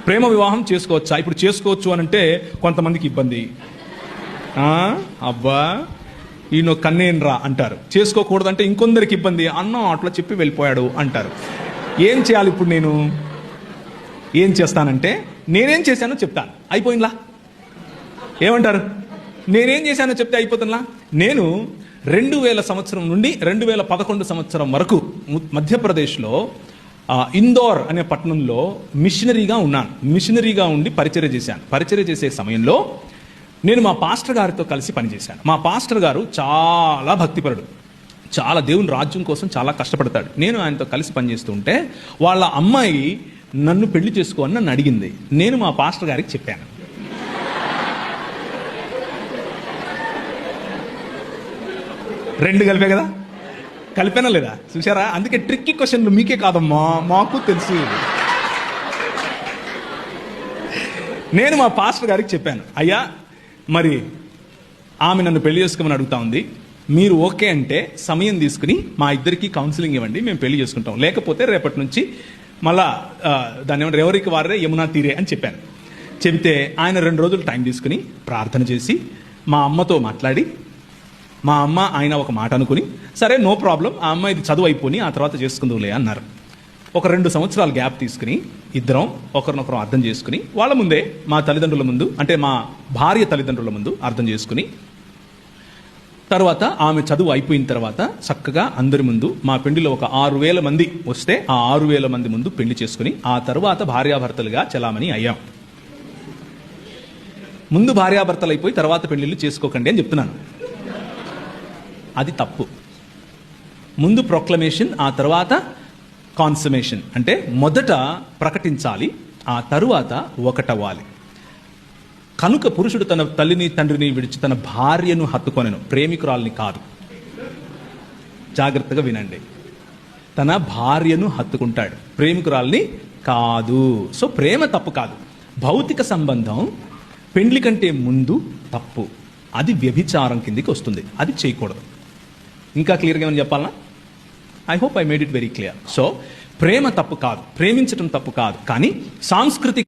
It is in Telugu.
ప్రేమ వివాహం చేసుకోవచ్చా? ఇప్పుడు చేసుకోవచ్చు అని అంటే కొంతమందికి ఇబ్బంది. అబ్బా ఈయన కన్నేనరా అంటారు. చేసుకోకూడదంటే ఇంకొందరికి ఇబ్బంది. అన్నం అట్లా చెప్పి వెళ్ళిపోయాడు అంటారు. ఏం చేయాలి ఇప్పుడు? నేను ఏం చేస్తానంటే, నేనేం చేశానో చెప్తాను. అయిపోయిందా? ఏమంటారు? నేనేం చేశానో చెప్తే అయిపోతుందా? నేను 2000 సంవత్సరం నుండి 2011 సంవత్సరం వరకు మధ్యప్రదేశ్లో ఇందోర్ అనే పట్టణంలో మిషనరీగా ఉన్నాను. మిషనరీగా ఉండి పరిచర్య చేశాను. పరిచర్య చేసే సమయంలో నేను మా పాస్టర్ గారితో కలిసి పనిచేశాను. మా పాస్టర్ గారు చాలా భక్తిపరుడు, చాలా దేవుని రాజ్యం కోసం చాలా కష్టపడతాడు. నేను ఆయనతో కలిసి పనిచేస్తూ ఉంటే వాళ్ళ అమ్మాయి నన్ను పెళ్లి చేసుకో అని నన్ను అడిగింది. నేను మా పాస్టర్ గారికి చెప్పాను. రెండు కలిపే కదా, కలిపానా లేదా? చూసారా? అందుకే ట్రిక్కీ క్వశ్చన్లు మీకే కాదమ్మా, మాకు తెలుసు. నేను మా పాస్టర్ గారికి చెప్పాను, అయ్యా మరి ఆమె నన్ను పెళ్లి చేసుకోమని అడుగుతా ఉంది, మీరు ఓకే అంటే సమయం తీసుకుని మా ఇద్దరికి కౌన్సిలింగ్ ఇవ్వండి, మేము పెళ్లి చేసుకుంటాం. లేకపోతే రేపటి నుంచి మళ్ళా దాన్ని ఏమంటారు, ఎవరికి వారే యమునా తీరే అని చెప్పాను. చెబితే ఆయన 2 రోజులు టైం తీసుకుని ప్రార్థన చేసి మా అమ్మతో మాట్లాడి, మా అమ్మ ఆయన ఒక మాట అనుకుని, సరే నో ప్రాబ్లం, ఆ అమ్మ ఇది చదువు అయిపోయి ఆ తర్వాత చేసుకుందులే అన్నారు. ఒక 2 సంవత్సరాలు గ్యాప్ తీసుకుని ఇద్దరం ఒకరినొకరు అర్థం చేసుకుని, వాళ్ళ ముందే మా తల్లిదండ్రుల ముందు, అంటే మా భార్య తల్లిదండ్రుల ముందు అర్థం చేసుకుని, తర్వాత ఆమె చదువు అయిపోయిన తర్వాత చక్కగా అందరి ముందు మా పెళ్లిలో ఒక 6000 మంది వస్తే ఆ 6000 మంది ముందు పెళ్లి చేసుకుని ఆ తర్వాత భార్యాభర్తలుగా చలామణి అయ్యాం. ముందు భార్యాభర్తలు అయిపోయి తర్వాత పెళ్లిళ్ళు చేసుకోకండి అని చెప్తున్నాను. అది తప్పు. ముందు ప్రొక్లమేషన్, ఆ తర్వాత కాన్సమేషన్. అంటే మొదట ప్రకటించాలి, ఆ తరువాత ఒకటవ్వాలి. కనుక పురుషుడు తన తల్లిని తండ్రిని విడిచి తన భార్యను హత్తుకొనెను, ప్రేమికురాల్ని కాదు. జాగ్రత్తగా వినండి. తన భార్యను హత్తుకుంటాడు, ప్రేమికురాల్ని కాదు. సో ప్రేమ తప్పు కాదు. భౌతిక సంబంధం పెండ్లి కంటే ముందు తప్పు. అది వ్యభిచారం కిందికి వస్తుంది, అది చేయకూడదు. ఇంకా క్లియర్గా ఏమని చెప్పాలనా? I hope I made it very clear. So ప్రేమ తప్పు కాదు, ప్రేమించడం తప్పు కాదు, కానీ సాంస్కృతిక